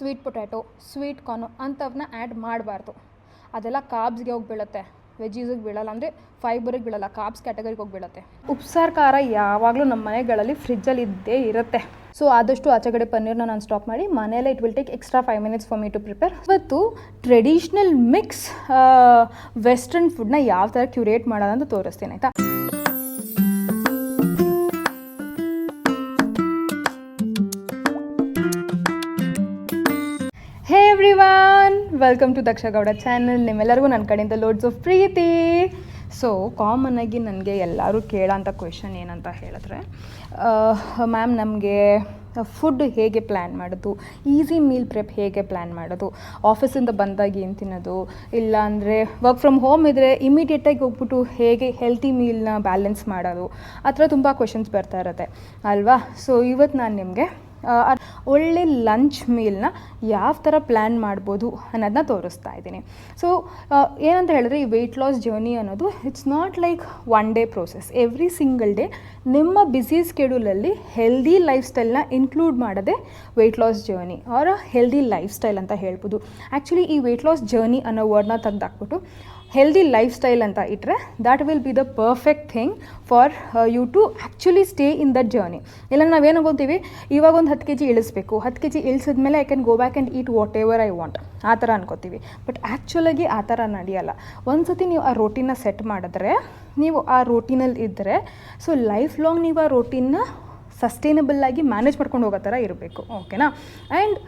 Sweet potato, sweet corn ಅಂಥವನ್ನ add ಮಾಡಬಾರ್ದು. ಅದೆಲ್ಲ ಕಾರ್ಬ್ಸ್ಗೆ ಹೋಗಿ ಬೀಳುತ್ತೆ, ವೆಜೀಸಿಗೆ ಬೀಳಲ್ಲ, ಅಂದರೆ ಫೈಬರಿಗೆ ಬೀಳಲ್ಲ, ಕಾರ್ಬ್ಸ್ ಕ್ಯಾಟಗರಿಗೆ ಹೋಗಿ ಬೀಳುತ್ತೆ. ಉಪ್ಸಾರು ಖಾರ ಯಾವಾಗಲೂ ನಮ್ಮ ಮನೆಗಳಲ್ಲಿ ಫ್ರಿಜ್ಜಲ್ಲಿ ಇದ್ದೇ ಇರುತ್ತೆ. ಸೊ ಆದಷ್ಟು ಆಚೆಗಡೆ ಪನ್ನೀರ್ನ ನಾನು ಸ್ಟಾಪ್ ಮಾಡಿ ಮನೆಯಲ್ಲೇ it will take extra 5 minutes for me to prepare. ಇವತ್ತು ಟ್ರೆಡಿಷ್ನಲ್ ಮಿಕ್ಸ್ ವೆಸ್ಟರ್ನ್ ಫುಡ್ನ ಯಾವ ಥರ ಕ್ಯೂರೇಟ್ ಮಾಡೋದಂತ ಅಂತ ತೋರಿಸ್ತೀನಿ, ಆಯಿತಾ. Hey everyone, welcome to Daksha Gowda channel. ನಿಮ್ಮೆಲ್ಲರಿಗೂ ನನ್ನ ಕಡೆಯಿಂದ ಲೋಡ್ಸ್ ಆಫ್ ಪ್ರೀತಿ. ಸೊ ಕಾಮನ್ನಾಗಿ ನನಗೆ ಎಲ್ಲರೂ ಕೇಳೋಂಥ ಕ್ವೆಶನ್ ಏನಂತ ಹೇಳಿದ್ರೆ, ಮ್ಯಾಮ್ ನಮಗೆ ಫುಡ್ ಹೇಗೆ ಪ್ಲ್ಯಾನ್ ಮಾಡೋದು, ಈಸಿ ಮೀಲ್ ಪ್ರೆಪ್ ಹೇಗೆ ಪ್ಲ್ಯಾನ್ ಮಾಡೋದು, ಆಫೀಸಿಂದ ಬಂದಾಗ ಏನು ತಿನ್ನೋದು, ಇಲ್ಲ ಅಂದರೆ ವರ್ಕ್ ಫ್ರಮ್ ಹೋಮ್ ಇದ್ದರೆ ಇಮಿಡಿಯೇಟಾಗಿ ಹೋಗ್ಬಿಟ್ಟು ಹೇಗೆ ಹೆಲ್ತಿ ಮೀಲ್ನ ಬ್ಯಾಲೆನ್ಸ್ ಮಾಡೋದು, ಆ ಥರ ತುಂಬ ಕ್ವೆಶನ್ಸ್ ಬರ್ತಾ ಇರುತ್ತೆ ಅಲ್ವಾ. ಸೊ ಇವತ್ತು ನಾನು ನಿಮಗೆ ಒಳ್ಳೆ ಲಂಚ್ ಮೀಲ್ನ ಯಾವ ಥರ ಪ್ಲ್ಯಾನ್ ಮಾಡ್ಬೋದು ಅನ್ನೋದನ್ನ ತೋರಿಸ್ತಾ ಇದ್ದೀನಿ. ಸೊ ಏನಂತ ಹೇಳಿದ್ರೆ, ಈ ವೆಯ್ಟ್ ಲಾಸ್ ಜರ್ನಿ ಅನ್ನೋದು it's not like one day process. Every single day ನಿಮ್ಮ ಬ್ಯುಸಿ ಸ್ಕೆಡ್ಯೂಲಲ್ಲಿ ಹೆಲ್ದಿ ಲೈಫ್ ಸ್ಟೈಲ್ನ ಇನ್ಕ್ಲೂಡ್ ಮಾಡೋದೇ weight loss journey or healthy lifestyle ಅಂತ ಹೇಳ್ಬೋದು. ಆ್ಯಕ್ಚುಲಿ ಈ ವೆಯ್ಟ್ ಲಾಸ್ ಜರ್ನಿ ಅನ್ನೋ ವರ್ಡ್ನ ತೆಗೆದಾಕ್ಬಿಟ್ಟು ಹೆಲ್ದಿ ಲೈಫ್ ಸ್ಟೈಲ್ ಅಂತ ಇಟ್ಟರೆ that will be the perfect thing for you to actually stay in that journey. ಇಲ್ಲ ನಾವೇನು ಅನ್ಕೊತೀವಿ, ಇವಾಗ ಒಂದು 10 kg ಇಳಿಸ್ಬೇಕು, 10 kg ಇಳಿಸಿದ್ಮೇಲೆ I can go back and eat whatever I want, ಆ ಥರ ಅನ್ಕೋತೀವಿ. ಬಟ್ ಆ್ಯಕ್ಚುಲಾಗಿ ಆ ಥರ ನಡೆಯಲ್ಲ. ಒಂದು ಸತಿ ನೀವು ಆ ರೋಟೀನ್ನ ಸೆಟ್ ಮಾಡಿದ್ರೆ, ನೀವು ಆ ರೋಟೀನಲ್ಲಿ ಇದ್ದರೆ, ಸೊ ಲೈಫ್ ಲಾಂಗ್ ನೀವು ಆ ರೋಟೀನ್ನ ಸಸ್ಟೈನಬಲ್ಲಾಗಿ ಮ್ಯಾನೇಜ್ ಮಾಡ್ಕೊಂಡು ಹೋಗೋ ಥರ ಇರಬೇಕು, ಓಕೆನಾ. ಆ್ಯಂಡ್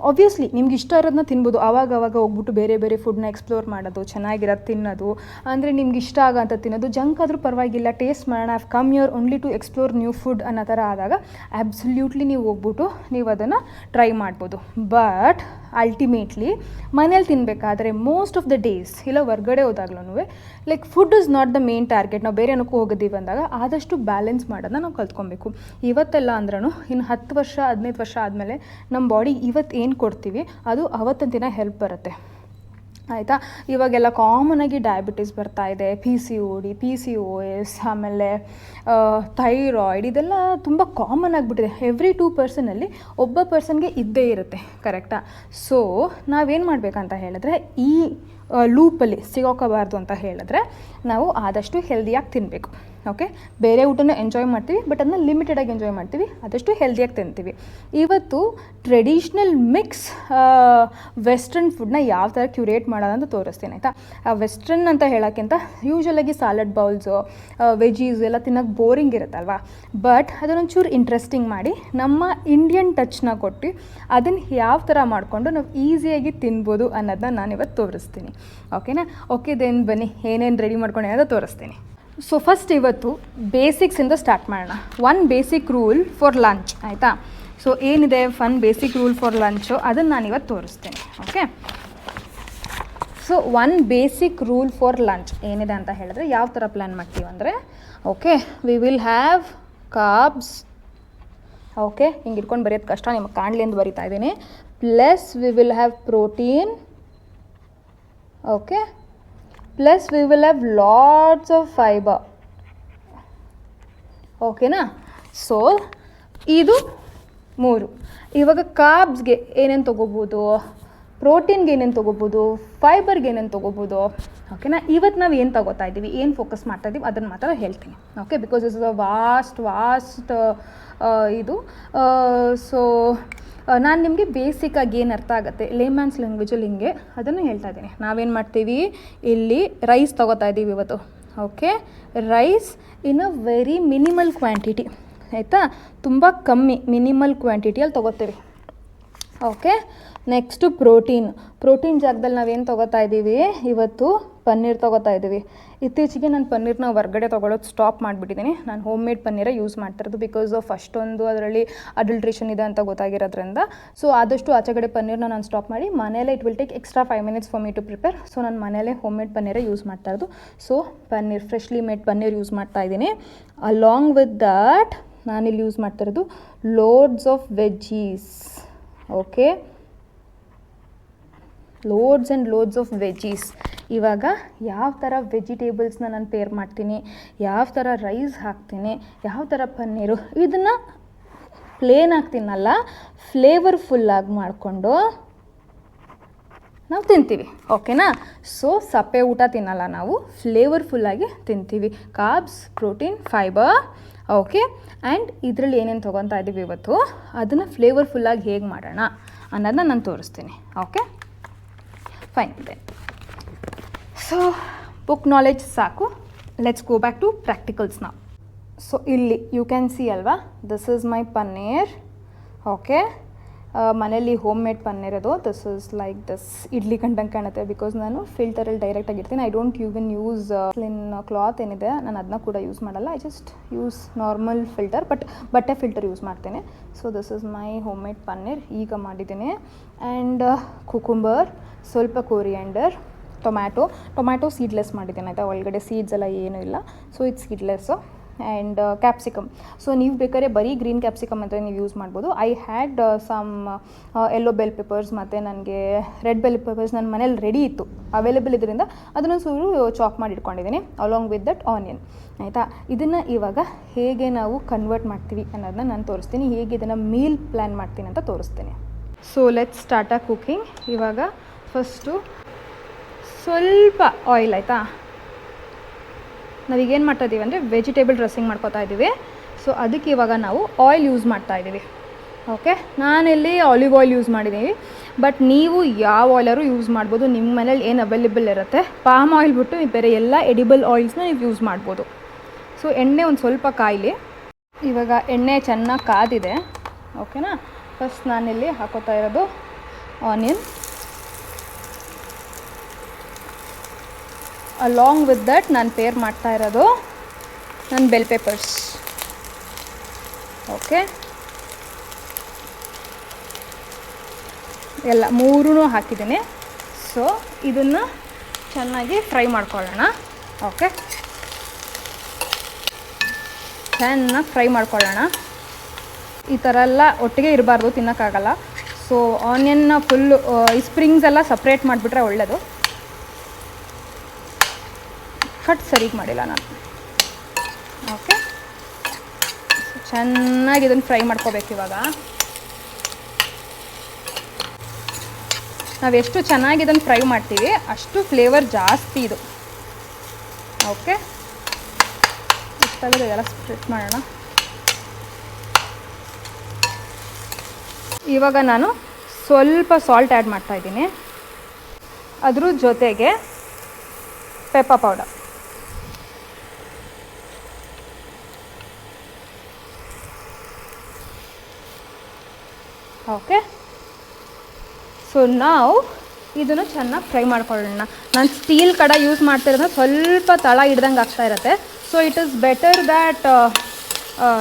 ಆಬ್ವಿಯಸ್ಲಿ ನಿಮ್ಗೆ ಇಷ್ಟ ಇರೋದನ್ನ ತಿನ್ಬೋದು. ಆವಾಗ ಹೋಗ್ಬಿಟ್ಟು ಬೇರೆ ಬೇರೆ ಫುಡ್ನ ಎಕ್ಸ್ಪ್ಲೋರ್ ಮಾಡೋದು, ಚೆನ್ನಾಗಿರೋದು ತಿನ್ನೋದು, ಅಂದರೆ ನಿಮ್ಗೆ ಇಷ್ಟ ಆಗೋಂಥ ತಿನ್ನೋದು, ಜಂಕ್ ಆದರೂ ಪರವಾಗಿಲ್ಲ, ಟೇಸ್ಟ್ ಮಾಡೋಣ, I've come here only to explore new food ಅನ್ನೋ ಥರ ಆದಾಗ ಅಬ್ಸಲ್ಯೂಟ್ಲಿ ನೀವು ಹೋಗ್ಬಿಟ್ಟು ನೀವು ಅದನ್ನು ಟ್ರೈ ಮಾಡ್ಬೋದು. ಬಟ್ ಅಲ್ಟಿಮೇಟ್ಲಿ ಮನೇಲಿ ತಿನ್ನಬೇಕಾದ್ರೆ ಮೋಸ್ಟ್ ಆಫ್ ದ ಡೇಸ್ ಇಲ್ಲ ಹೊರ್ಗಡೆ ಹೋದಾಗ್ಲೂ like food is not the main target. ನಾವು ಬೇರೆ ಏನಕ್ಕೂ ಹೋಗೋದೀವಿ ಅಂದಾಗ ಆದಷ್ಟು ಬ್ಯಾಲೆನ್ಸ್ ಮಾಡೋದನ್ನ ನಾವು ಕಲ್ತ್ಕೊಬೇಕು. ಇವತ್ತೆಲ್ಲ ಅಂದ್ರೂ ಇನ್ನು 10 ವರ್ಷ 15 ವರ್ಷ ಆದಮೇಲೆ ನಮ್ಮ ಬಾಡಿ ಇವತ್ತು ಏನು ಕೊಡ್ತೀವಿ ಅದು ಅವತ್ತಿನ ದಿನ ಹೆಲ್ಪ್ ಬರುತ್ತೆ, ಆಯಿತಾ. ಇವಾಗೆಲ್ಲ ಕಾಮನಾಗಿ ಡಯಾಬಿಟೀಸ್ ಬರ್ತಾ ಇದೆ, PCOD, PCOS, ಆಮೇಲೆ ಥೈರಾಯ್ಡ್, ಇದೆಲ್ಲ ತುಂಬ ಕಾಮನ್ ಆಗಿಬಿಟ್ಟಿದೆ. ಎವ್ರಿ 2 ಪರ್ಸನಲ್ಲಿ ಒಬ್ಬ ಪರ್ಸನ್ಗೆ ಇದ್ದೇ ಇರುತ್ತೆ, ಕರೆಕ್ಟಾ. ಸೊ ನಾವೇನು ಮಾಡಬೇಕಂತ ಹೇಳಿದ್ರೆ, ಈ ಲೂಪಲ್ಲಿ ಸಿಗೋಕೋಬಾರ್ದು ಅಂತ ಹೇಳಿದ್ರೆ ನಾವು ಆದಷ್ಟು ಹೆಲ್ದಿಯಾಗಿ ತಿನ್ನಬೇಕು, ಓಕೆ. ಬೇರೆ ಊಟನ ಎಂಜಾಯ್ ಮಾಡ್ತೀವಿ, ಬಟ್ ಅದನ್ನ ಲಿಮಿಟೆಡಾಗಿ ಎಂಜಾಯ್ ಮಾಡ್ತೀವಿ, ಆದಷ್ಟು ಹೆಲ್ದಿಯಾಗಿ ತಿಂತೀವಿ. ಇವತ್ತು ಟ್ರೆಡಿಷ್ನಲ್ ಮಿಕ್ಸ್ ವೆಸ್ಟರ್ನ್ ಫುಡ್ನ ಯಾವ ಥರ ಕ್ಯೂರೇಟ್ ಮಾಡೋದಂತ ತೋರಿಸ್ತೀನಿ, ಆಯಿತಾ. ವೆಸ್ಟರ್ನ್ ಅಂತ ಹೇಳೋಕ್ಕಿಂತ ಯೂಶ್ವಲಾಗಿ ಸಾಲಡ್ ಬೌಲ್ಸು, ವೆಜೀಸ್ ಎಲ್ಲ ತಿನ್ನೋಕ್ಕೆ ಬೋರಿಂಗ್ ಇರುತ್ತಲ್ವ. ಬಟ್ ಅದನ್ನೊಂಚೂರು ಇಂಟ್ರೆಸ್ಟಿಂಗ್ ಮಾಡಿ ನಮ್ಮ ಇಂಡಿಯನ್ ಟಚ್ನ ಕೊಟ್ಟು ಅದನ್ನು ಯಾವ ಥರ ಮಾಡಿಕೊಂಡು ನಾವು ಈಸಿಯಾಗಿ ತಿನ್ಬೋದು ಅನ್ನೋದನ್ನ ನಾನು ಇವತ್ತು ತೋರಿಸ್ತೀನಿ, ಓಕೆನಾ. ಓಕೆ, ದೆನ್ ಬನ್ನಿ ಏನೇನು ರೆಡಿ ಮಾಡ್ಕೊಂಡು ಅನ್ನೋದು ತೋರಿಸ್ತೀನಿ. ಸೊ ಫಸ್ಟ್ ಇವತ್ತು ಬೇಸಿಕ್ಸಿಂದ ಸ್ಟಾರ್ಟ್ ಮಾಡೋಣ. 1 ಬೇಸಿಕ್ ರೂಲ್ ಫಾರ್ ಲಂಚ್, ಆಯಿತಾ. ಸೊ ಏನಿದೆ ಬೇಸಿಕ್ ರೂಲ್ ಫಾರ್ ಲಂಚು ಅದನ್ನು ನಾನು ಇವತ್ತು ತೋರಿಸ್ತೀನಿ, okay. So 1 basic rule for lunch ಏನಿದೆ ಅಂತ ಹೇಳಿದ್ರೆ ಯಾವ ಥರ ಪ್ಲ್ಯಾನ್ ಮಾಡ್ತೀವಿ ಅಂದರೆ, okay, we will have carbs, okay, ಹಿಂಗೆ ಇಟ್ಕೊಂಡು ಬರೆಯೋದು ಕಷ್ಟ, ನಿಮಗೆ ಕಾಣಲಿ ಅಂತ ಬರಿತಾ ಇದ್ದೀನಿ. Plus we will have protein, okay, plus we will have lots of fibre, ಓಕೆನಾ. ಸೊ ಇದು 3. ಇವಾಗ ಕಾರ್ಬ್ಸ್ಗೆ ಏನೇನು ತೊಗೋಬೋದು, ಪ್ರೋಟೀನ್ಗೆ ಏನೇನು ತೊಗೋಬೋದು, ಫೈಬರ್ಗೆ ಏನೇನು ತೊಗೋಬೋದು, ಓಕೆನಾ. ಇವತ್ತು ನಾವು ಏನು ತೊಗೋತಾ ಇದ್ದೀವಿ, ಏನು ಫೋಕಸ್ ಮಾಡ್ತಾ ಇದ್ದೀವಿ ಅದನ್ನು ಮಾತ್ರ ಹೇಳ್ತೀನಿ, okay. Because is a vast ಇದು. ಸೊ ನಾನು ನಿಮಗೆ ಬೇಸಿಕ್ಕಾಗಿ ಏನು ಅರ್ಥ ಆಗುತ್ತೆ ಲೇಮ್ಯಾನ್ಸ್ ಲ್ಯಾಂಗ್ವೇಜಲ್ಲಿ ಹಿಂಗೆ ಅದನ್ನು ಹೇಳ್ತಾ ಇದ್ದೀನಿ. ನಾವೇನು ಮಾಡ್ತೀವಿ, ಇಲ್ಲಿ ರೈಸ್ ತೊಗೋತಾ ಇದ್ದೀವಿ ಇವತ್ತು, okay. Rice in a very minimal quantity, ಆಯಿತಾ, ತುಂಬ ಕಮ್ಮಿ ಮಿನಿಮಲ್ ಕ್ವಾಂಟಿಟಿಯಲ್ಲಿ ತೊಗೋತೀವಿ, ಓಕೆ. ನೆಕ್ಸ್ಟು ಪ್ರೋಟೀನ್ ಜಾಗದಲ್ಲಿ ನಾವೇನು ತೊಗೋತಾ ಇದ್ದೀವಿ, ಇವತ್ತು ಪನ್ನೀರ್ ತೊಗೋತಾ ಇದ್ದೀವಿ. ಇತ್ತೀಚೆಗೆ ನಾನು ಪನ್ನೀರ್ನ ಹೊರ್ಗಡೆ ತೊಗೊಳೋದು ಸ್ಟಾಪ್ ಮಾಡಿಬಿಟ್ಟಿದ್ದೀನಿ. ನಾನು ಹೋಮ್ ಮೇಡ್ ಪನ್ನೀರೇ ಯೂಸ್ ಮಾಡ್ತಿರೋದು, ಬಿಕಾಸ್ ಆಫ್ ಅಷ್ಟೊಂದು ಅದರಲ್ಲಿ ಅಡಲ್ಟ್ರೇಷನ್ ಇದೆ ಅಂತ ಗೊತ್ತಾಗಿರೋದ್ರಿಂದ. ಸೊ ಆದಷ್ಟು ಆಚೆಗಡೆ ಪನ್ನೀರ್ನ ನಾನು ಸ್ಟಾಪ್ ಮಾಡಿ ಮನೇಲೆ it will take extra 5 minutes for me to prepare. So ನಾನು ಮನೇಲೆ ಹೋಮ್ ಮೇಡ್ ಪನ್ನೀರೇ ಯೂಸ್ ಮಾಡ್ತಾ ಇರೋದು. So paneer, freshly made paneer use ಮಾಡ್ತಾ ಇದ್ದೀನಿ. ಅಲಾಂಗ್ ವಿತ್ ದ್ಯಾಟ್ ನಾನಿಲ್ಲಿ ಯೂಸ್ ಮಾಡ್ತಿರೋದು loads of veggies, okay, loads and loads of veggies. ಇವಾಗ ಯಾವ ಥರ ವೆಜಿಟೇಬಲ್ಸ್ನ ನಾನು ಪೇರ್ ಮಾಡ್ತೀನಿ, ಯಾವ ಥರ ರೈಸ್ ಹಾಕ್ತೀನಿ, ಯಾವ ಥರ ಪನ್ನೀರು, ಇದನ್ನು ಪ್ಲೇನಾಗಿ ತಿನ್ನಲ್ಲ, ಫ್ಲೇವರ್ಫುಲ್ಲಾಗಿ ಮಾಡಿಕೊಂಡು ನಾವು ತಿಂತೀವಿ. ಓಕೆನಾ? ಸೊ ಸಪ್ಪೆ ಊಟ ತಿನ್ನಲ್ಲ, ನಾವು ಫ್ಲೇವರ್ಫುಲ್ಲಾಗಿ ತಿಂತೀವಿ. Carbs, protein, fibre. Okay, and ಇದರಲ್ಲಿ ಏನೇನು ತೊಗೊತಾ ಇದ್ದೀವಿ ಇವತ್ತು, ಅದನ್ನು ಫ್ಲೇವರ್ಫುಲ್ಲಾಗಿ ಹೇಗೆ ಮಾಡೋಣ ಅನ್ನೋದನ್ನ ನಾನು ತೋರಿಸ್ತೀನಿ. Okay, fine. Then so book knowledge ಸಾಕು, let's go back to practicals ನಾವು. ಸೊ ಇಲ್ಲಿ ಯು ಕ್ಯಾನ್ ಸಿ ಅಲ್ವಾ, this is my paneer. Okay, ಮನೇಲಿ ಹೋಮ್ ಮೇಡ್ ಪನ್ನೀರ್ ಅದು. This is like this idli ಕಂಡಂಗೆ ಕಾಣುತ್ತೆ, ಬಿಕಾಸ್ ನಾನು ಫಿಲ್ಟರಲ್ಲಿ ಡೈರೆಕ್ಟಾಗಿ ಇರ್ತೀನಿ. I don't even use clean cloth ಏನಿದೆ, ನಾನು ಅದನ್ನ ಕೂಡ ಯೂಸ್ ಮಾಡಲ್ಲ. I just use normal filter, but ಬಟ್ಟೆ ಫಿಲ್ಟರ್ ಯೂಸ್ ಮಾಡ್ತೇನೆ. So this is my home made paneer, ಈಗ ಮಾಡಿದ್ದೀನಿ. ಆ್ಯಂಡ್ ಕುಕುಂಬರ್, ಸ್ವಲ್ಪ ಕೊರಿಯಾಂಡರ್, ಟೊಮ್ಯಾಟೊ ಸೀಡ್ಲೆಸ್ ಮಾಡಿದ್ದೇನೆ ಆಯಿತಾ, ಒಳಗಡೆ ಸೀಡ್ಸ್ ಎಲ್ಲ ಏನೂ ಇಲ್ಲ. ಸೊ ಇದು ಸೀಡ್ಲೆಸ್ಸು. And capsicum. ಸೊ ನೀವು ಬೇಕಾದ್ರೆ ಬರೀ ಗ್ರೀನ್ ಕ್ಯಾಪ್ಸಿಕಮ್ ಅಂತ ನೀವು ಯೂಸ್ ಮಾಡ್ಬೋದು. I had some yellow bell peppers ಮತ್ತು ನನಗೆ ರೆಡ್ ಬೆಲ್ ಪೆಪ್ಪರ್ಸ್ ನನ್ನ ಮನೇಲಿ ರೆಡಿ ಇತ್ತು, ಅವೈಲೇಬಲ್ ಇದರಿಂದ ಅದನ್ನು ಚೂರು ಚಾಪ್ ಮಾಡಿ ಇಟ್ಕೊಂಡಿದ್ದೀನಿ ಅಲಾಂಗ್ ವಿತ್ ದಟ್ ಆನಿಯನ್. ಆಯಿತಾ, ಇದನ್ನು ಇವಾಗ ಹೇಗೆ ನಾವು ಕನ್ವರ್ಟ್ ಮಾಡ್ತೀವಿ ಅನ್ನೋದನ್ನ ನಾನು ತೋರಿಸ್ತೀನಿ, ಹೇಗೆ ಇದನ್ನು ಮೀಲ್ ಪ್ಲ್ಯಾನ್ ಮಾಡ್ತೀನಿ ಅಂತ ತೋರಿಸ್ತೀನಿ. ಸೊ ಲೆಟ್ಸ್ ಸ್ಟಾರ್ಟ್ ಆ ಕುಕಿಂಗ್. ಇವಾಗ ಫಸ್ಟು ಸ್ವಲ್ಪ ಆಯಿಲ್, ಆಯಿತಾ, ನಾವೀಗೇನು ಮಾಡ್ತಾಯಿದ್ದೀವಿ ಅಂದರೆ ವೆಜಿಟೇಬಲ್ ಡ್ರೆಸ್ಸಿಂಗ್ ಮಾಡ್ಕೊತಾ ಇದ್ದೀವಿ. ಸೊ ಅದಕ್ಕೆ ಇವಾಗ ನಾವು ಆಯಿಲ್ ಯೂಸ್ ಮಾಡ್ತಾಯಿದ್ದೀವಿ. ಓಕೆ, ನಾನಿಲ್ಲಿ ಆಲಿವ್ ಆಯಿಲ್ ಯೂಸ್ ಮಾಡಿದ್ದೀವಿ, ಬಟ್ ನೀವು ಯಾವ ಆಯಿಲಾರು ಯೂಸ್ ಮಾಡ್ಬೋದು, ನಿಮ್ಮ ಮನೇಲಿ ಏನು ಅವೈಲೇಬಲ್ ಇರುತ್ತೆ. ಪಾಮ್ ಆಯಿಲ್ ಬಿಟ್ಟು ಬೇರೆ ಎಲ್ಲ ಎಡಿಬಲ್ ಆಯಿಲ್ಸ್ನ ನೀವು ಯೂಸ್ ಮಾಡ್ಬೋದು. ಸೊ ಎಣ್ಣೆ ಒಂದು ಸ್ವಲ್ಪ ಕಾಯಿಲಿ. ಇವಾಗ ಎಣ್ಣೆ ಚೆನ್ನಾಗಿ ಕಾದಿದೆ. ಓಕೆನಾ, ಫಸ್ಟ್ ನಾನಿಲ್ಲಿ ಹಾಕೋತಾ ಇರೋದು ಆನಿಯನ್. ಅಲಾಂಗ್ ವಿತ್ ದಟ್ ನಾನು ಪೇರ್ ಮಾಡ್ತಾ ಇರೋದು ನನ್ನ ಬೆಲ್ ಪೆಪ್ಪರ್ಸ್. ಓಕೆ, ಎಲ್ಲ ಮೂರೂ ಹಾಕಿದ್ದೀನಿ. ಸೊ ಇದನ್ನು ಚೆನ್ನಾಗಿ ಫ್ರೈ ಮಾಡ್ಕೊಳ್ಳೋಣ. ಓಕೆ, ಚೆನ್ನಾಗಿ ಫ್ರೈ ಮಾಡ್ಕೊಳ್ಳೋಣ. ಈ ಥರ ಎಲ್ಲ ಒಟ್ಟಿಗೆ ಇರಬಾರ್ದು, ತಿನ್ನೋಕ್ಕಾಗಲ್ಲ. ಸೊ ಆನಿಯನ್ನ ಫುಲ್ಲು ಈ ಸ್ಪ್ರಿಂಗ್ಸ್ ಎಲ್ಲ ಸಪ್ರೇಟ್ ಮಾಡಿಬಿಟ್ರೆ ಒಳ್ಳೆಯದು. ಕಟ್ ಸರಿಗೆ ಮಾಡಿಲ್ಲ ನಾನು. ಓಕೆ, ಚೆನ್ನಾಗಿ ಇದನ್ನು ಫ್ರೈ ಮಾಡ್ಕೋಬೇಕು. ಇವಾಗ ನಾವು ಎಷ್ಟು ಚೆನ್ನಾಗಿ ಇದನ್ನು ಫ್ರೈ ಮಾಡ್ತೀವಿ ಅಷ್ಟು ಫ್ಲೇವರ್ ಜಾಸ್ತಿ ಇದು. ಓಕೆ, ಇಷ್ಟಾದರೆ ಇದೆಲ್ಲ ಸ್ಪ್ರೆಡ್ ಮಾಡೋಣ. ಇವಾಗ ನಾನು ಸ್ವಲ್ಪ ಸಾಲ್ಟ್ ಆ್ಯಡ್ ಮಾಡ್ತಾಯಿದ್ದೀನಿ, ಅದ್ರ ಜೊತೆಗೆ ಪೆಪ್ಪರ್ ಪೌಡರ್. ಓಕೆ, ಸೊ ನಾವು ಇದನ್ನು ಚೆನ್ನಾಗಿ ಫ್ರೈ ಮಾಡ್ಕೊಳ್ಳೋಣ. ನಾನು ಸ್ಟೀಲ್ ಕಡ ಯೂಸ್ ಮಾಡ್ತಿರೋದು, ಸ್ವಲ್ಪ ತಳ ಹಿಡ್ದಂಗೆ ಆಗ್ತಾ ಇರುತ್ತೆ. So it is better that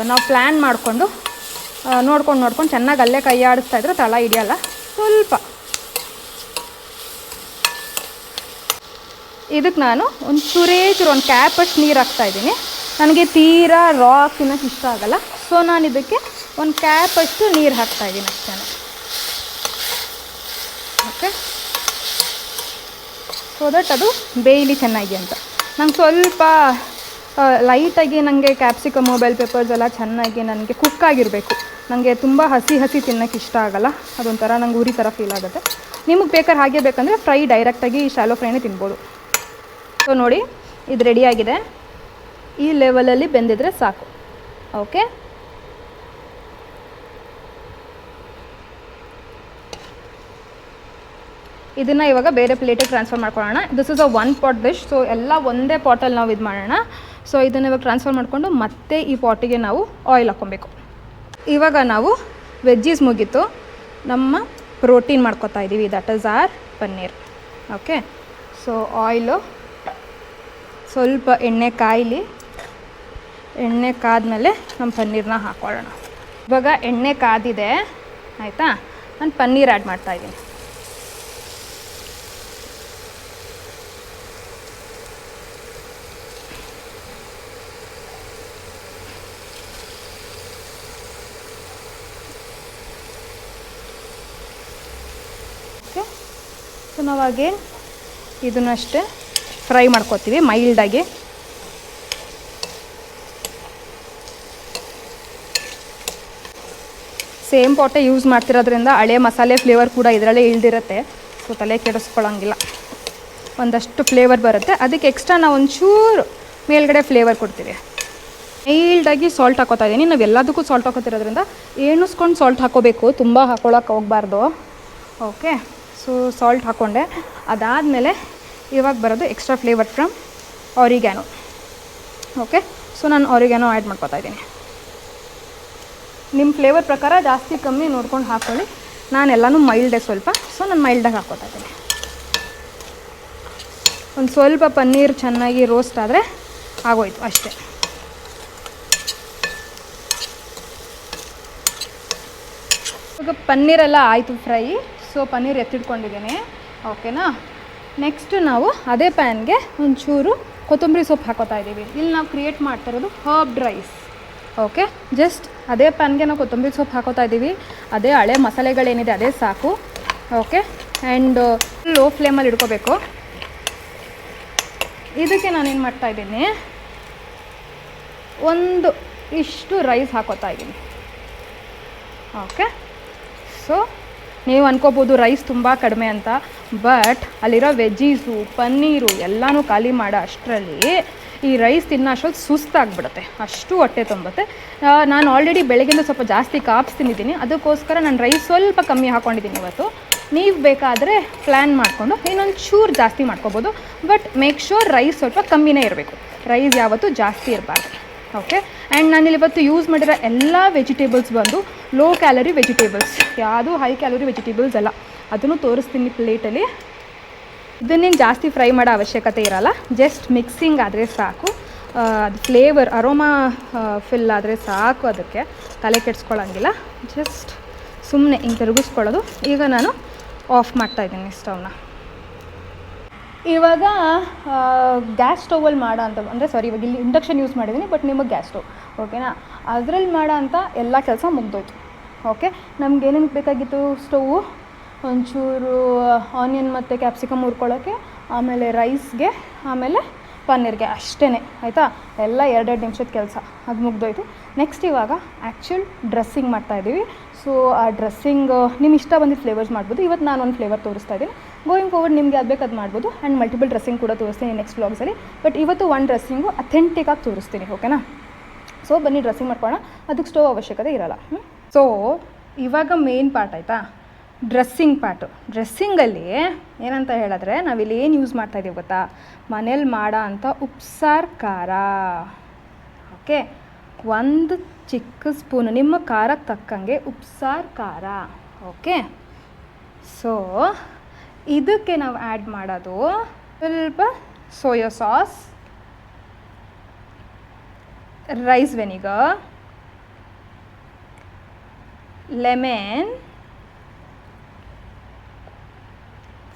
ನಾವು ಪ್ಲ್ಯಾನ್ ಮಾಡಿಕೊಂಡು ನೋಡ್ಕೊಂಡು ಚೆನ್ನಾಗಿ ಅಲ್ಲೇ ಕೈ ಆಡಿಸ್ತಾ ಇದ್ರೆ ತಳ ಹಿಡಿಯಲ್ಲ. ಸ್ವಲ್ಪ ಇದಕ್ಕೆ ನಾನು ಒಂದು ಚೂರು ಒಂದು ಕ್ಯಾಪಷ್ಟು ನೀರು ಹಾಕ್ತಾಯಿದ್ದೀನಿ. ನನಗೆ ತೀರಾ ರಾ ತಿನ್ನೋಕ್ಕೆ ಇಷ್ಟ ಆಗಲ್ಲ. ಸೊ ನಾನು ಇದಕ್ಕೆ ಒಂದು ಕ್ಯಾಪಷ್ಟು ನೀರು ಹಾಕ್ತಾಯಿದ್ದೀನಿ ಅಷ್ಟೇ. ಓಕೆ, ಸೊ ದಟ್ ಅದು ಬೇಯಲಿ ಚೆನ್ನಾಗಿ ಅಂತ. ನಂಗೆ ಸ್ವಲ್ಪ ಲೈಟಾಗಿ ನನಗೆ ಕ್ಯಾಪ್ಸಿಕಮು ಬೆಲ್ ಪೆಪ್ಪರ್ಸ್ ಎಲ್ಲ ಚೆನ್ನಾಗಿ ನನಗೆ ಕುಕ್ ಆಗಿರಬೇಕು. ನನಗೆ ತುಂಬ ಹಸಿ ತಿನ್ನೋಕ್ಕೆ ಇಷ್ಟ ಆಗಲ್ಲ, ಅದೊಂಥರ ನಂಗೆ ಉರಿ ಥರ ಫೀಲ್ ಆಗುತ್ತೆ. ನಿಮಗೆ ಬೇಕಾದ್ರೆ ಹಾಗೆ ಬೇಕಂದರೆ ಫ್ರೈ ಡೈರೆಕ್ಟಾಗಿ ಶಾಲೋ ಫ್ರೈನೇ ತಿನ್ಬೋದು. ಸೊ ನೋಡಿ, ಇದು ರೆಡಿಯಾಗಿದೆ. ಈ ಲೆವೆಲಲ್ಲಿ ಬೆಂದಿದ್ರೆ ಸಾಕು. ಓಕೆ, ಇದನ್ನು ಇವಾಗ ಬೇರೆ ಪ್ಲೇಟಿಗೆ ಟ್ರಾನ್ಸ್ಫರ್ ಮಾಡ್ಕೊಳ್ಳೋಣ. This is a one pot dish. So ಎಲ್ಲ ಒಂದೇ ಪಾಟಲ್ಲಿ ನಾವು ಇದು ಮಾಡೋಣ. ಸೊ ಇದನ್ನು ಇವಾಗ ಟ್ರಾನ್ಸ್ಫರ್ ಮಾಡಿಕೊಂಡು ಮತ್ತೆ ಈ ಪಾಟಿಗೆ ನಾವು ಆಯಿಲ್ ಹಾಕ್ಕೊಬೇಕು. ಇವಾಗ ನಾವು ವೆಜ್ಜೀಸ್ ಮುಗೀತು, ನಮ್ಮ ಪ್ರೋಟೀನ್ ಮಾಡ್ಕೊತಾ ಇದ್ದೀವಿ. That is our paneer. Okay, so oil ಸ್ವಲ್ಪ ಎಣ್ಣೆ ಕಾಯಲಿ. ಎಣ್ಣೆ ಕಾದ್ಮೇಲೆ ನಮ್ಮ ಪನ್ನೀರನ್ನ ಹಾಕ್ಕೊಳ್ಳೋಣ. ಇವಾಗ ಎಣ್ಣೆ ಕಾದಿದೆ, ಆಯಿತಾ. ನಾನು ಪನ್ನೀರ್ ಆ್ಯಡ್ ಮಾಡ್ತಾಯಿದ್ದೀನಿ. ಓಕೆ, ಸೊ ನಾವಾಗೆ ಇದನ್ನಷ್ಟೇ ಫ್ರೈ ಮಾಡ್ಕೊತೀವಿ ಮೈಲ್ಡಾಗಿ. ಸೇಮ್ ಪಾಟೇ ಯೂಸ್ ಮಾಡ್ತಿರೋದ್ರಿಂದ ಹಳೆ ಮಸಾಲೆ ಫ್ಲೇವರ್ ಕೂಡ ಇದರಲ್ಲೇ ಇಳ್ದಿರುತ್ತೆ. ಸೊ ತಲೆ ಕೆಡಿಸ್ಕೊಳ್ಳೋಂಗಿಲ್ಲ, ಒಂದಷ್ಟು ಫ್ಲೇವರ್ ಬರುತ್ತೆ. ಅದಕ್ಕೆ ಎಕ್ಸ್ಟ್ರಾ ನಾವು ಒಂಚೂರು ಮೇಲ್ಗಡೆ ಫ್ಲೇವರ್ ಕೊಡ್ತೀವಿ. ಮೈಲ್ಡಾಗಿ ಸಾಲ್ಟ್ ಹಾಕೋತಾ ಇದ್ದೀನಿ. ನಾವು ಎಲ್ಲದಕ್ಕೂ ಸಾಲ್ಟ್ ಹಾಕೋತಿರೋದ್ರಿಂದ ಎಣಿಸ್ಕೊಂಡು ಸಾಲ್ಟ್ ಹಾಕೋಬೇಕು, ತುಂಬ ಹಾಕೊಳ್ಳೋಕೆ ಹೋಗಬಾರ್ದು. ಓಕೆ, ಸೊ ಸಾಲ್ಟ್ ಹಾಕ್ಕೊಂಡೆ. ಅದಾದಮೇಲೆ ಇವಾಗ ಬರೋದು extra flavour from oregano. Okay, so ನಾನು ಆರಿಗ್ಯಾನೋ ಆ್ಯಡ್ ಮಾಡ್ಕೊತಾ ಇದ್ದೀನಿ. ನಿಮ್ಮ ಫ್ಲೇವರ್ ಪ್ರಕಾರ ಜಾಸ್ತಿ ಕಮ್ಮಿ ನೋಡ್ಕೊಂಡು ಹಾಕ್ಕೊಳ್ಳಿ. ನಾನೆಲ್ಲನೂ ಮೈಲ್ಡೆ ಸ್ವಲ್ಪ, ಸೊ ನಾನು ಮೈಲ್ಡಾಗಿ ಹಾಕ್ಕೊತಾ ಇದ್ದೀನಿ. ಒಂದು ಸ್ವಲ್ಪ ಪನ್ನೀರ್ ಚೆನ್ನಾಗಿ ರೋಸ್ಟ್ ಆದರೆ ಆಗೋಯ್ತು ಅಷ್ಟೇ. ಇವಾಗ ಪನ್ನೀರೆಲ್ಲ ಆಯಿತು ಫ್ರೈ. ಸೊ ಪನ್ನೀರ್ ಎತ್ತಿಟ್ಕೊಂಡಿದ್ದೀನಿ. ಓಕೆನಾ, ನೆಕ್ಸ್ಟ್ ನಾವು ಅದೇ ಪ್ಯಾನ್ಗೆ ಒಂಚೂರು ಕೊತ್ತಂಬರಿ ಸೊಪ್ಪು ಹಾಕೋತಾ ಇದ್ದೀವಿ. ಇಲ್ಲಿ ನಾವು ಕ್ರಿಯೇಟ್ ಮಾಡ್ತಾ ಇರೋದು ಹರ್ಬ್ಡ್ ರೈಸ್. ಓಕೆ, ಜಸ್ಟ್ ಅದೇ ಪ್ಯಾನ್ಗೆ ನಾವು ಕೊತ್ತಂಬರಿ ಸೊಪ್ಪು ಹಾಕೋತಾ ಇದ್ದೀವಿ. ಅದೇ ಹಳೆ ಮಸಾಲೆಗಳೇನಿದೆ ಅದೇ ಸಾಕು. ಓಕೆ, ಆ್ಯಂಡ್ ಲೋ ಫ್ಲೇಮಲ್ಲಿ ಇಟ್ಕೋಬೇಕು. ಇದಕ್ಕೆ ನಾನೇನು ಮಾಡ್ತಾಯಿದ್ದೀನಿ, ಒಂದು ಇಷ್ಟು ರೈಸ್ ಹಾಕೋತಾ ಇದ್ದೀನಿ. ಓಕೆ, ಸೊ ನೀವು ಅನ್ಕೋಬೋದು ರೈಸ್ ತುಂಬ ಕಡಿಮೆ ಅಂತ, ಬಟ್ ಅಲ್ಲಿರೋ ವೆಜ್ಜೀಸು ಪನ್ನೀರು ಎಲ್ಲನೂ ಖಾಲಿ ಮಾಡೋ ಅಷ್ಟರಲ್ಲಿ ಈ ರೈಸ್ ತಿನ್ನೋ ಅಷ್ಟೊತ್ತು ಸುಸ್ತಾಗ್ಬಿಡುತ್ತೆ, ಅಷ್ಟು ಹೊಟ್ಟೆ ತುಂಬುತ್ತೆ. ನಾನು ಆಲ್ರೆಡಿ ಬೆಳಗ್ಗಿಂದ ಸ್ವಲ್ಪ ಜಾಸ್ತಿ ಕಾಪ್ಸ್ ತಿಂದಿದ್ದೀನಿ, ಅದಕ್ಕೋಸ್ಕರ ನಾನು ರೈಸ್ ಸ್ವಲ್ಪ ಕಮ್ಮಿ ಹಾಕ್ಕೊಂಡಿದ್ದೀನಿ ಇವತ್ತು. ನೀವು ಬೇಕಾದರೆ ಪ್ಲ್ಯಾನ್ ಮಾಡಿಕೊಂಡು ಇನ್ನೊಂದು ಚೂರು ಜಾಸ್ತಿ ಮಾಡ್ಕೋಬೋದು, ಬಟ್ ಮೇಕ್ ಶ್ಯೂರ್ ರೈಸ್ ಸ್ವಲ್ಪ ಕಮ್ಮಿನೇ ಇರಬೇಕು. ರೈಸ್ ಯಾವತ್ತೂ ಜಾಸ್ತಿ ಇರಬಾರ್ದು. ಓಕೆ, ಆ್ಯಂಡ್ ನಾನಿಲ್ಲಿ ಇವತ್ತು ಯೂಸ್ ಮಾಡಿರೋ ಎಲ್ಲ ವೆಜಿಟೇಬಲ್ಸ್ ಬಂದು ಲೋ ಕ್ಯಾಲರಿ ವೆಜಿಟೇಬಲ್ಸ್, ಯಾವುದೂ ಹೈ ಕ್ಯಾಲರಿ ವೆಜಿಟೇಬಲ್ಸ್ ಅಲ್ಲ. ಅದನ್ನು ತೋರಿಸ್ತೀನಿ ಪ್ಲೇಟಲ್ಲಿ. ಇದನ್ನೇನು ಜಾಸ್ತಿ ಫ್ರೈ ಮಾಡೋ ಅವಶ್ಯಕತೆ ಇರೋಲ್ಲ, ಜಸ್ಟ್ ಮಿಕ್ಸಿಂಗ್ ಆದರೆ ಸಾಕು. ಅದು ಫ್ಲೇವರ್ ಅರೋಮಾ ಫಿಲ್ ಆದರೆ ಸಾಕು. ಅದಕ್ಕೆ ತಲೆ ಕೆಡಿಸ್ಕೊಳ್ಳೋಂಗಿಲ್ಲ, ಜಸ್ಟ್ ಸುಮ್ಮನೆ ಹಿಂಗೆ ತಿರುಗಿಸ್ಕೊಳ್ಳೋದು. ಈಗ ನಾನು ಆಫ್ ಮಾಡ್ತಾಯಿದ್ದೀನಿ ಸ್ಟವ್ನ. ಇವಾಗ ಗ್ಯಾಸ್ ಸ್ಟೌವಲ್ಲಿ ಮಾಡೋ ಅಂತ ಅಂದರೆ ಇವಾಗ ಇಲ್ಲಿ ಇಂಡಕ್ಷನ್ ಯೂಸ್ ಮಾಡಿದ್ದೀನಿ, ಬಟ್ ನಿಮಗೆ ಗ್ಯಾಸ್ ಸ್ಟವ್. ಓಕೆನಾ, ಅದರಲ್ಲಿ ಮಾಡೋ ಅಂಥ ಎಲ್ಲ ಕೆಲಸ ಮುಗ್ದೋಯ್ತು. ಓಕೆ, ನಮ್ಗೆ ಏನೇನು ಬೇಕಾಗಿತ್ತು, ಸ್ಟೌವು ಒಂಚೂರು ಆನಿಯನ್ ಮತ್ತು ಕ್ಯಾಪ್ಸಿಕಮ್ ಹುರ್ಕೊಳ್ಳೋಕ್ಕೆ, ಆಮೇಲೆ ರೈಸ್ಗೆ, ಆಮೇಲೆ ಪನ್ನೀರ್ಗೆ, ಅಷ್ಟೇ ಆಯಿತಾ. ಎಲ್ಲ 2-2 ನಿಮಿಷದ ಕೆಲಸ, ಅದು ಮುಗ್ದೋಯ್ತು. ನೆಕ್ಸ್ಟ್ ಇವಾಗ ಆ್ಯಕ್ಚುಲ್ ಡ್ರೆಸ್ಸಿಂಗ್ ಮಾಡ್ತಾಯಿದ್ದೀವಿ. ಸೊ ಆ ಡ್ರೆಸ್ಸಿಂಗ್ ನಿಮ್ಮ ಇಷ್ಟ ಬಂದಿದ್ದು ಫ್ಲೇವರ್ಸ್ ಮಾಡ್ಬೋದು. ಇವತ್ತು ನಾನು ಒಂದು ಫ್ಲೇವರ್ ತೋರಿಸ್ತಾ ಇದ್ದೀನಿ. ಗೋಯಿಂಗ್ ಫಾರ್ವರ್ಡ್ ನಿಮಗೆ ಅದು ಬೇಕು ಅದು ಮಾಡ್ಬೋದು. ಆ್ಯಂಡ್ ಮಲ್ಟಿಪಲ್ ಡ್ರೆಸ್ಸಿಂಗ್ ಕೂಡ ತೋರಿಸ್ತೀನಿ ನೆಕ್ಸ್ಟ್ ವ್ಲಾಗ್ಸಲ್ಲಿ. ಬಟ್ ಇವತ್ತು ಒಂದು ಡ್ರೆಸ್ಸಿಂಗು ಅಥೆಂಟಿಕಾಗಿ ತೋರಿಸ್ತೀನಿ. ಓಕೆನಾ, ಸೊ ಬನ್ನಿ ಡ್ರೆಸ್ಸಿಂಗ್ ಮಾಡ್ಕೊಳ್ಳೋಣ. ಅದಕ್ಕೆ ಸ್ಟವ್ ಅವಶ್ಯಕತೆ ಇರೋಲ್ಲ. ಸೊ ಇವಾಗ ಮೇನ್ ಪಾರ್ಟ್ ಆಯಿತಾ, ಡ್ರೆಸ್ಸಿಂಗ್ ಪಾರ್ಟು. ಡ್ರೆಸ್ಸಿಂಗಲ್ಲಿ ಏನಂತ ಹೇಳಿದ್ರೆ ನಾವಿಲ್ಲಿ ಏನು ಯೂಸ್ ಮಾಡ್ತಾಯಿದ್ದೀವಿ ಗೊತ್ತಾ, ಮನೇಲಿ ಮಾಡೋ ಅಂಥ ಉಪ್ಸಾರು ಖಾರ. ಓಕೆ, ಒಂದು ಚಿಕ್ಕ ಸ್ಪೂನು ನಿಮ್ಮ ಖಾರಕ್ಕೆ ತಕ್ಕಂಗೆ ಉಪ್ಸಾರು ಖಾರ. ಓಕೆ, ಸೊ ಇದಕ್ಕೆ ನಾವು ಆ್ಯಡ್ ಮಾಡೋದು ಸ್ವಲ್ಪ soya sauce, rice vinegar, lemon,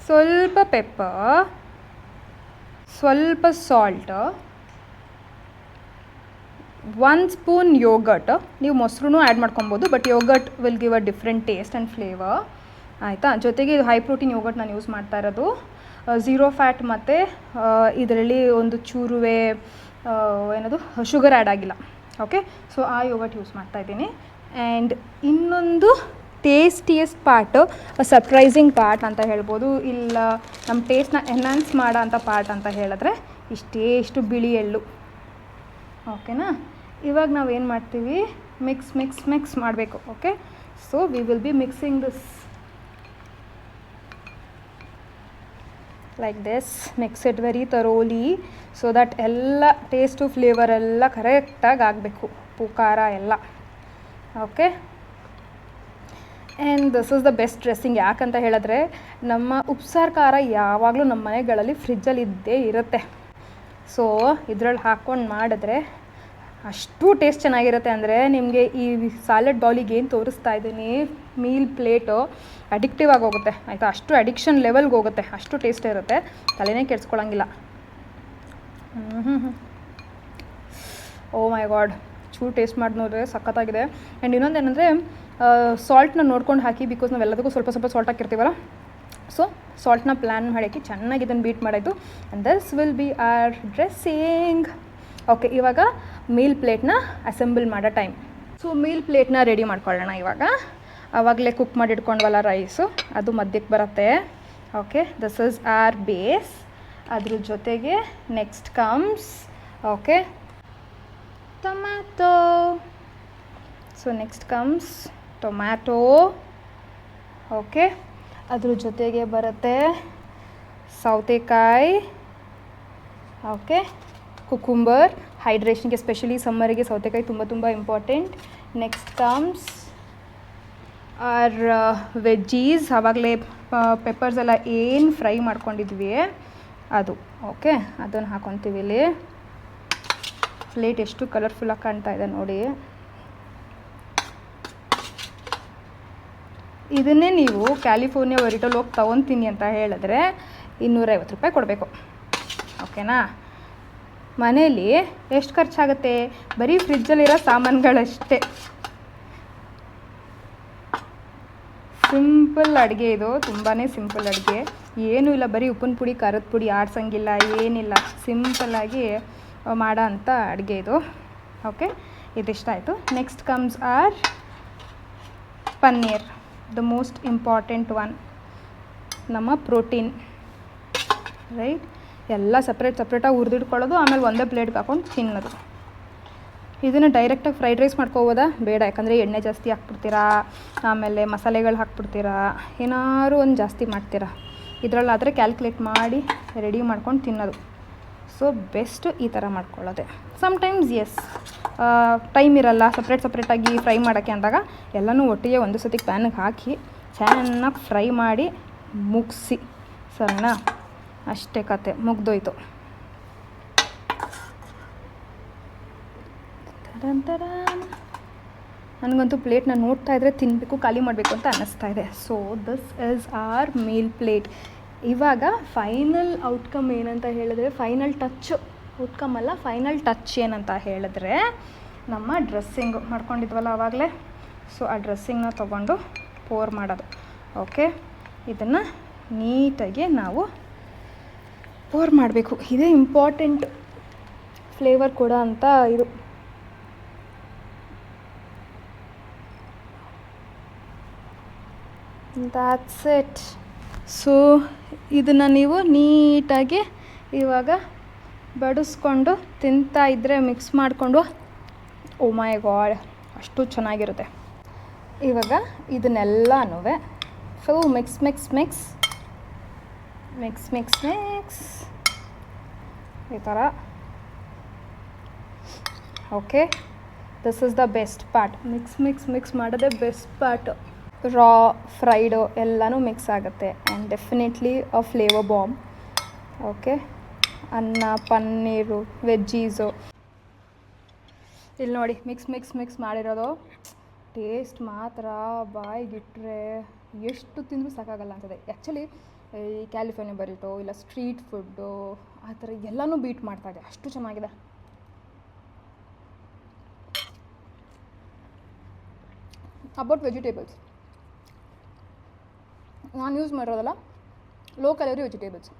ಸ್ವಲ್ಪ ಪೆಪ್ಪರ್, ಸ್ವಲ್ಪ ಸಾಲ್ಟ್, 1 ಸ್ಪೂನ್ ಯೋಗರ್ಟ್. ನೀವು ಮೊಸರು ಆ್ಯಡ್ ಮಾಡ್ಕೊಬೋದು, but yoghurt will give a different taste and flavour. ಆಯಿತಾ, ಜೊತೆಗೆ ಇದು ಹೈ ಪ್ರೋಟೀನ್ ಯೋಗರ್ಟ್ ನಾನು ಯೂಸ್ ಮಾಡ್ತಾ ಇರೋದು. 0 ಫ್ಯಾಟ್ ಮತ್ತು ಇದರಲ್ಲಿ ಒಂದು ಚೂರುವೆ ಏನದು ಶುಗರ್ ಆ್ಯಡ್ ಆಗಿಲ್ಲ. ಓಕೆ, ಸೊ ಆ ಯೋಗರ್ಟ್ ಯೂಸ್ ಮಾಡ್ತಾಯಿದ್ದೀನಿ. ಆ್ಯಂಡ್ ಇನ್ನೊಂದು ಟೇಸ್ಟಿಯಸ್ಟ್ ಪಾರ್ಟು, ಸರ್ಪ್ರೈಸಿಂಗ್ ಪಾರ್ಟ್ ಅಂತ ಹೇಳ್ಬೋದು, ಇಲ್ಲ ನಮ್ಮ ಟೇಸ್ಟ್ನ ಎನ್ಹಾನ್ಸ್ ಮಾಡೋ ಅಂಥ ಪಾರ್ಟ್ ಅಂತ ಹೇಳಿದ್ರೆ ಇಷ್ಟು ಬಿಳಿ ಎಳ್ಳು. ಓಕೆನಾ, ಇವಾಗ ನಾವು ಏನು ಮಾಡ್ತೀವಿ, ಮಿಕ್ಸ್ ಮಾಡಬೇಕು. Okay, so we will be mixing this like this. Mix it very thoroughly so that ಎಲ್ಲ ಟೇಸ್ಟು ಫ್ಲೇವರ್ ಎಲ್ಲ ಕರೆಕ್ಟಾಗಿ ಆಗಬೇಕು, ಉಪ್ಪು ಖಾರ ಎಲ್ಲ. Okay, and this is the best dressing. ಯಾಕಂತ ಹೇಳಿದ್ರೆ ನಮ್ಮ ಉಪ್ಸಾರು ಖಾರ ಯಾವಾಗಲೂ ನಮ್ಮ ಮನೆಗಳಲ್ಲಿ ಫ್ರಿಜ್ಜಲ್ಲಿ ಇದ್ದೇ ಇರುತ್ತೆ. ಸೊ ಇದ್ರಲ್ಲಿ ಹಾಕ್ಕೊಂಡು ಮಾಡಿದ್ರೆ ಅಷ್ಟು ಟೇಸ್ಟ್ ಚೆನ್ನಾಗಿರುತ್ತೆ. ಅಂದರೆ ನಿಮಗೆ ಈ ಸಾಲಡ್ ಬೌಲಿಗೆ ಏನು ತೋರಿಸ್ತಾ ಇದ್ದೀನಿ, ಮೀಲ್ ಪ್ಲೇಟು ಅಡಿಕ್ಟಿವ್ ಆಗಿ ಹೋಗುತ್ತೆ ಆಯಿತಾ. ಅಷ್ಟು ಅಡಿಕ್ಷನ್ ಲೆವೆಲ್ಗೆ ಹೋಗುತ್ತೆ, ಅಷ್ಟು ಟೇಸ್ಟ್ ಇರುತ್ತೆ, ತಲೆನೇ ಕೆಡ್ಸ್ಕೊಳ್ಳೋಂಗಿಲ್ಲ. ಓ ಮೈ ಗಾಡ್, ಚೂರು ಟೇಸ್ಟ್ ಮಾಡಿ ನೋಡಿದ್ರೆ ಸಖತ್ತಾಗಿದೆ. ಆ್ಯಂಡ್ ಇನ್ನೊಂದು ಏನಂದರೆ ಸಾಲ್ಟ್ನ ನೋಡ್ಕೊಂಡು ಹಾಕಿ, ಬಿಕಾಸ್ ನಾವೆಲ್ಲದಕ್ಕೂ ಸ್ವಲ್ಪ ಸ್ವಲ್ಪ ಸಾಲ್ಟ್ ಹಾಕಿರ್ತೀವಲ್ಲ. ಸೊ ಸಾಲ್ಟ್ನ ಪ್ಲ್ಯಾನ್ ಮಾಡಿ ಚೆನ್ನಾಗಿ ಇದನ್ನು ಬೀಟ್ ಮಾಡಾಯಿತು. And this will be our dressing. Okay, ಇವಾಗ ಮೀಲ್ ಪ್ಲೇಟ್ನ ಅಸೆಂಬಲ್ ಮಾಡೋ ಟೈಮ್. ಸೊ ಮೀಲ್ ಪ್ಲೇಟ್ನ ರೆಡಿ ಮಾಡ್ಕೊಳ್ಳೋಣ ಇವಾಗ. ಆವಾಗಲೇ ಕುಕ್ ಮಾಡಿ ಇಟ್ಕೊಂಡ್ವಲ್ಲ ರೈಸು, ಅದು ಮಧ್ಯಕ್ಕೆ ಬರುತ್ತೆ. Okay, this is our base. ಅದ್ರ ಜೊತೆಗೆ next comes okay tomato. So next comes tomato. Okay, ಅದ್ರ ಜೊತೆಗೆ ಬರುತ್ತೆ ಸೌತೆಕಾಯಿ. ಓಕೆ, ಕುಕುಂಬರ್, ಹೈಡ್ರೇಷನ್ಗೆ ಎಸ್ಪೆಷಲಿ ಸಮ್ಮರಿಗೆ ಸೌತೆಕಾಯಿ ತುಂಬ ತುಂಬ important. Next comes our veggies. ಆವಾಗಲೇ ಪೆಪ್ಪರ್ಸ್ ಎಲ್ಲ ಏನು ಫ್ರೈ ಮಾಡ್ಕೊಂಡಿದ್ವಿ ಅದು. ಓಕೆ, ಅದನ್ನು ಹಾಕೊತೀವಿ ಇಲ್ಲಿ. ಪ್ಲೇಟ್ ಎಷ್ಟು ಕಲರ್ಫುಲ್ಲಾಗಿ ಕಾಣ್ತಾ ಇದೆ ನೋಡಿ. ಇದನ್ನೇ ನೀವು ಕ್ಯಾಲಿಫೋರ್ನಿಯಾ ಒರಿಟೋಲ್ ಹೋಗಿ ತೊಗೊತೀನಿ ಅಂತ ಹೇಳಿದ್ರೆ 250 ರೂಪಾಯಿ ಕೊಡಬೇಕು. ಓಕೆನಾ? ಮನೇಲಿ ಎಷ್ಟು ಖರ್ಚಾಗುತ್ತೆ? ಬರೀ ಫ್ರಿಜ್ಜಲ್ಲಿರೋ ಸಾಮಾನುಗಳಷ್ಟೇ. ಸಿಂಪಲ್ ಅಡುಗೆ ಇದು, ತುಂಬಾ ಸಿಂಪಲ್ ಅಡುಗೆ. ಏನೂ ಇಲ್ಲ, ಬರೀ ಉಪ್ಪಿನ ಪುಡಿ ಖಾರದ ಪುಡಿ ಆಡ್ಸಂಗಿಲ್ಲ, ಏನಿಲ್ಲ. ಸಿಂಪಲ್ಲಾಗಿ ಮಾಡೋ ಅಂಥ ಅಡುಗೆ ಇದು. ಓಕೆ, ಇದಿಷ್ಟ ಆಯಿತು. Next comes our paneer, the most important one. ನಮ್ಮ ಪ್ರೋಟೀನ್, ರೈಟ್? ಎಲ್ಲ ಸಪ್ರೇಟಾಗಿ ಹುರಿದಿಟ್ಕೊಳ್ಳೋದು, ಆಮೇಲೆ ಒಂದೇ ಪ್ಲೇಟ್ಗೆ ಹಾಕೊಂಡು ತಿನ್ನೋದು. ಇದನ್ನು ಡೈರೆಕ್ಟಾಗಿ ಫ್ರೈಡ್ ರೈಸ್ ಮಾಡ್ಕೋಬೋದಾ? ಬೇಡ, ಯಾಕಂದರೆ ಎಣ್ಣೆ ಜಾಸ್ತಿ ಹಾಕ್ಬಿಡ್ತೀರಾ, ಆಮೇಲೆ ಮಸಾಲೆಗಳು ಹಾಕ್ಬಿಡ್ತೀರಾ, ಏನಾದ್ರು ಒಂದು ಜಾಸ್ತಿ ಮಾಡ್ತೀರಾ. ಇದರಲ್ಲಾದರೆ ಕ್ಯಾಲ್ಕುಲೇಟ್ ಮಾಡಿ ರೆಡಿ ಮಾಡ್ಕೊಂಡು ತಿನ್ನೋದು. ಸೊ ಬೆಸ್ಟ್ ಈ ಥರ ಮಾಡ್ಕೊಳ್ಳೋದೆ. ಸಮ್ಟೈಮ್ಸ್ ಎಸ್, ಟೈಮ್ ಇರಲ್ಲ ಸಪ್ರೇಟಾಗಿ ಫ್ರೈ ಮಾಡೋಕ್ಕೆ ಅಂದಾಗ ಎಲ್ಲನೂ ಒಟ್ಟಿಗೆ ಒಂದು ಸತಿಗೆ ಪ್ಯಾನಿಗೆ ಹಾಕಿ ಚೆನ್ನಾಗಿ ಫ್ರೈ ಮಾಡಿ ಮುಗಿಸಿ, ಸರಿನಾ? ಅಷ್ಟೇ ಕತೆ, ಮುಗ್ದೋಯ್ತು. ನನಗಂತೂ ಪ್ಲೇಟ್ನ ನೋಡ್ತಾ ಇದ್ದರೆ ತಿನ್ನಬೇಕು, ಖಾಲಿ ಮಾಡಬೇಕು ಅಂತ ಅನ್ನಿಸ್ತಾ ಇದೆ. So this is our meal plate. ಇವಾಗ ಫೈನಲ್ ಔಟ್ಕಮ್ ಏನಂತ ಹೇಳಿದ್ರೆ, ಫೈನಲ್ ಟಚ್ ಏನಂತ ಹೇಳಿದ್ರೆ ನಮ್ಮ ಡ್ರೆಸ್ಸಿಂಗು ಮಾಡ್ಕೊಂಡಿದ್ವಲ್ಲ ಆವಾಗಲೇ. ಸೊ ಆ ಡ್ರೆಸ್ಸಿಂಗ್ನ ತೊಗೊಂಡು ಪೋರ್ ಮಾಡೋದು. ಓಕೆ, ಇದನ್ನು ನೀಟಾಗಿ ನಾವು ಪೋರ್ ಮಾಡಬೇಕು. ಇದೇ ಇಂಪಾರ್ಟೆಂಟ್ ಫ್ಲೇವರ್ ಕೊಡೋ ಅಂತ ಇದು. That's it. ಸೊ ಇದನ್ನು ನೀವು ನೀಟಾಗಿ ಇವಾಗ ಬಡಿಸ್ಕೊಂಡು ತಿಂತಾ ಇದ್ದರೆ, ಮಿಕ್ಸ್ ಮಾಡಿಕೊಂಡು, ಓ ಮೈ ಗಾಡ್ ಅಷ್ಟು ಚೆನ್ನಾಗಿರುತ್ತೆ. ಇವಾಗ ಇದನ್ನೆಲ್ಲನೂ ಫುಲ್ ಮಿಕ್ಸ್ ಈ ಥರ. Okay, this is the best part. Mix ಮಾಡೋದೇ ಬೆಸ್ಟ್ ಪಾರ್ಟ್. ರಾ ಫ್ರೈಡು ಎಲ್ಲನೂ ಮಿಕ್ಸ್ ಆಗುತ್ತೆ and definitely a flavour bomb. Okay, ಅನ್ನ, ಪನ್ನೀರು, ವೆಜ್ಜೀಸು ಇಲ್ಲಿ ನೋಡಿ ಮಿಕ್ಸ್ ಮಾಡಿರೋದು. ಟೇಸ್ಟ್ ಮಾತ್ರ ಬಾಯಿಗಿಟ್ರೆ ಎಷ್ಟು ತಿಂದರೂ ಸಾಕಾಗಲ್ಲ ಅಂತದೆ. ಆ್ಯಕ್ಚುಲಿ ಈ ಕ್ಯಾಲಿಫೋರ್ನಿಯಾ ಬರಿಟೋ ಇಲ್ಲ ಸ್ಟ್ರೀಟ್ ಫುಡ್ಡು ಆ ಥರ ಎಲ್ಲನೂ ಬೀಟ್ ಮಾಡ್ತಾಯಿದೆ, ಅಷ್ಟು ಚೆನ್ನಾಗಿದೆ. ಅಬೌಟ್ ವೆಜಿಟೇಬಲ್ಸ್, ನಾನು ಯೂಸ್ ಮಾಡಿರೋದಲ್ಲ low calorie vegetables.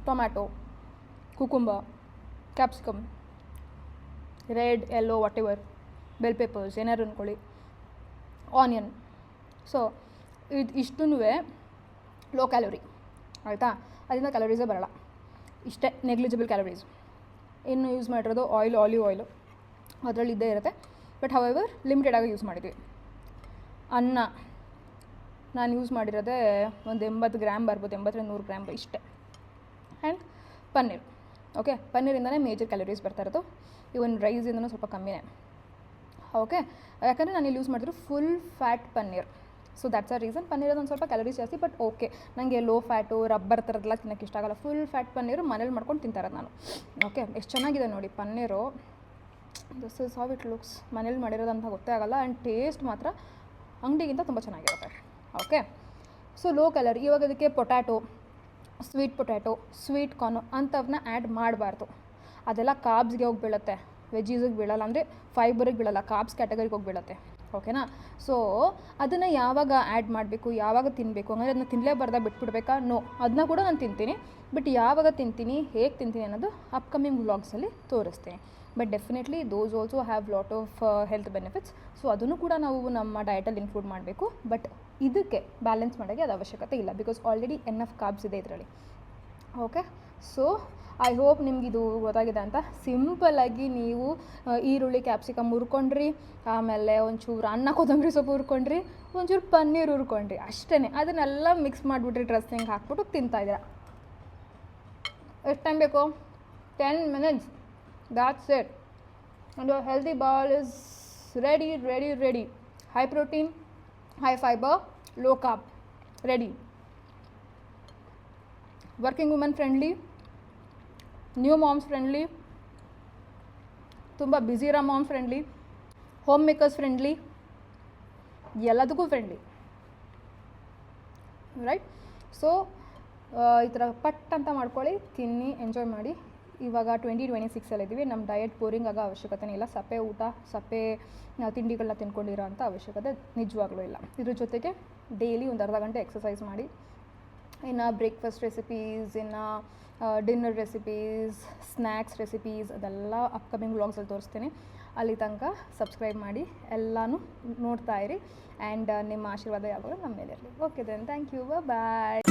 Tomato, cucumber, capsicum, red, yellow, whatever, bell peppers ಏನಾದ್ರು ಅಂದ್ಕೊಳ್ಳಿ, ಆನಿಯನ್. ಸೊ ಇಷ್ಟೂ ಲೋ ಕ್ಯಾಲೋರಿ, ಆಯಿತಾ? ಅದರಿಂದ ಕ್ಯಾಲೋರೀಸೇ ಬರೋಲ್ಲ, ಇಷ್ಟೇ ನೆಗ್ಲಿಜಿಬಲ್ ಕ್ಯಾಲೋರೀಸ್. ಇನ್ನು ಯೂಸ್ ಮಾಡಿರೋದು ಆಲಿವ್ ಆಯಿಲು, ಅದರಲ್ಲಿ ಇದ್ದೇ ಇರುತ್ತೆ. ಬಟ್ ಹವೆವರ್ ಲಿಮಿಟೆಡಾಗಿ ಯೂಸ್ ಮಾಡಿದ್ವಿ. ಅನ್ನ ನಾನು ಯೂಸ್ ಮಾಡಿರೋದೇ ಒಂದು 80 ಗ್ರಾಮ್ ಬರ್ಬೋದು, 80-100 ಗ್ರಾಮ್ ಇಷ್ಟೇ. ಆ್ಯಂಡ್ ಪನ್ನೀರ್. ಓಕೆ, ಪನ್ನೀರಿಂದನೇ ಮೇಜರ್ ಕ್ಯಾಲೋರೀಸ್ ಬರ್ತಾ ಇರೋದು. ಇವನ್ ರೈಸಿಂದನೂ ಸ್ವಲ್ಪ ಕಮ್ಮಿನೇ. ಓಕೆ, ಯಾಕಂದರೆ ನಾನು ಇಲ್ಲಿ ಯೂಸ್ ಮಾಡಿದ್ರು full fat paneer. So that's a reason. ಪನ್ನೀರಲ್ಲಿ ಒಂದು ಸ್ವಲ್ಪ ಕ್ಯಾಲೋರೀಸ್ ಜಾಸ್ತಿ, ಬಟ್ ಓಕೆ, ನನಗೆ ಲೋ ಫ್ಯಾಟು ರಬ್ಬರ್ ಥರದ್ದೆಲ್ಲ ತಿನ್ನೋಕ್ಕೆ ಇಷ್ಟ ಆಗಲ್ಲ. ಫುಲ್ ಫ್ಯಾಟ್ ಪನ್ನೀರು ಮನೇಲಿ ಮಾಡ್ಕೊಂಡು ತಿಂತಾಯಿರೋದು ನಾನು. ಓಕೆ, ಎಷ್ಟು ಚೆನ್ನಾಗಿದೆ ನೋಡಿ paneer. This is how it looks. ಮನೇಲಿ ಮಾಡಿರೋದಂತ ಗೊತ್ತೇ ಆಗಲ್ಲ. ಆ್ಯಂಡ್ ಟೇಸ್ಟ್ ಮಾತ್ರ ಅಂಗಡಿಗಿಂತ ತುಂಬ ಚೆನ್ನಾಗಿರುತ್ತೆ. Okay, so low calorie. ಇವಾಗ ಅದಕ್ಕೆ potato, sweet potato, sweet corn ಅಂಥವನ್ನ ಆ್ಯಡ್ ಮಾಡಬಾರ್ದು. ಅದೆಲ್ಲ ಕಾರ್ಬ್ಸ್ಗೆ ಹೋಗಿ ಬೀಳುತ್ತೆ, ವೆಜ್ಜೀಸಿಗೆ ಬೀಳಲ್ಲ, ಅಂದರೆ ಫೈಬರಿಗೆ ಬೀಳಲ್ಲ, ಕಾರ್ಬ್ಸ್ ಕ್ಯಾಟಗರಿಗೆ ಹೋಗಿ ಬೀಳುತ್ತೆ. ಓಕೆನಾ? ಸೊ ಅದನ್ನು ಯಾವಾಗ ಆ್ಯಡ್ ಮಾಡಬೇಕು, ಯಾವಾಗ ತಿನ್ನಬೇಕು, ಹಂಗಾದ್ರೆ ಅದನ್ನ ತಿನ್ನಲೇಬಾರ್ದ, ಬಿಟ್ಬಿಡ್ಬೇಕಾ? ನೋ, ಅದನ್ನ ಕೂಡ ನಾನು ತಿಂತೀನಿ. ಬಟ್ ಯಾವಾಗ ತಿಂತೀನಿ, ಹೇಗೆ ತಿಂತೀನಿ ಅನ್ನೋದು ಅಪ್ಕಮಿಂಗ್ ವ್ಲಾಗ್ಸಲ್ಲಿ ತೋರಿಸ್ತೀನಿ. But definitely those also have lot of health benefits. So ಅದನ್ನು ಕೂಡ ನಾವು ನಮ್ಮ ಡಯಟಲ್ಲಿ ಇನ್ಕ್ಲೂಡ್ ಮಾಡಬೇಕು. ಬಟ್ ಇದಕ್ಕೆ ಬ್ಯಾಲೆನ್ಸ್ ಮಾಡೋಕ್ಕೆ ಅದು ಅವಶ್ಯಕತೆ ಇಲ್ಲ, ಬಿಕಾಸ್ ಆಲ್ರೆಡಿ ಎನಫ್ ಕಾರ್ಬ್ಸ್ ಇದೆ ಇದರಲ್ಲಿ. ಓಕೆ, ಸೊ ಐ ಹೋಪ್ ನಿಮ್ಗೆ ಇದು ಗೊತ್ತಾಗಿದೆ ಅಂತ. ಸಿಂಪಲ್ಲಾಗಿ ನೀವು ಈರುಳ್ಳಿ ಕ್ಯಾಪ್ಸಿಕಮ್ ಹುರ್ಕೊಂಡ್ರಿ, ಆಮೇಲೆ ಒಂಚೂರು ಅನ್ನ ಕೊತ್ತಂಬರಿ ಸೊಪ್ಪು ಹುರ್ಕೊಂಡ್ರಿ, ಒಂಚೂರು ಪನ್ನೀರ್ ಹುರ್ಕೊಂಡ್ರಿ, ಅಷ್ಟೇ. ಅದನ್ನೆಲ್ಲ ಮಿಕ್ಸ್ ಮಾಡಿಬಿಟ್ರಿ, ಡ್ರೆಸ್ಸಿಂಗ್ ಹಾಕ್ಬಿಟ್ಟು ತಿಂತಾಯಿದ್ದೀರ. ಎಷ್ಟು ಟೈಮ್ ಬೇಕು? 10 minutes. That's it. And your healthy bowl is ready. High protein, high fiber, low carb, ready. Working woman friendly, new moms friendly, ತುಂಬ ಬ್ಯುಸಿ ಇರೋ mom friendly, homemakers friendly, ಎಲ್ಲದಕ್ಕೂ friendly, right? So ಈ ಥರ ಪಟ್ ಅಂತ ಮಾಡ್ಕೊಳ್ಳಿ, ತಿನ್ನಿ, enjoy ಮಾಡಿ. ಇವಾಗ 2026 ಇದ್ದೀವಿ. ನಮ್ಮ ಡಯಟ್ ಬೋರಿಂಗ್ ಆಗೋ ಅವಶ್ಯಕತೆ ಇಲ್ಲ. ಸಪ್ಪೆ ಊಟ, ಸಪ್ಪೆ ತಿಂಡಿಗಳನ್ನ ತಿನ್ಕೊಂಡಿರೋ ಅಂಥ ಅವಶ್ಯಕತೆ ನಿಜವಾಗ್ಲೂ ಇಲ್ಲ. ಇದ್ರ ಜೊತೆಗೆ ಡೈಲಿ ಒಂದು ಅರ್ಧ ಗಂಟೆ ಎಕ್ಸಸೈಸ್ ಮಾಡಿ. ಇನ್ನು ಬ್ರೇಕ್ಫಾಸ್ಟ್ ರೆಸಿಪೀಸ್, ಇನ್ನು ಡಿನ್ನರ್ ರೆಸಿಪೀಸ್, ಸ್ನ್ಯಾಕ್ಸ್ ರೆಸಿಪೀಸ್, ಅದೆಲ್ಲ ಅಪ್ಕಮಿಂಗ್ ವ್ಲಾಗ್ಸಲ್ಲಿ ತೋರಿಸ್ತೀನಿ. ಅಲ್ಲಿ ತನಕ ಸಬ್ಸ್ಕ್ರೈಬ್ ಮಾಡಿ, ಎಲ್ಲನೂ ನೋಡ್ತಾ ಇರಿ. ಆ್ಯಂಡ್ ನಿಮ್ಮ ಆಶೀರ್ವಾದ ಯಾವಾಗಲೂ ನಮ್ಮ ಮೇಲೆ ಇರಲಿ. Okay then, thank you, bye.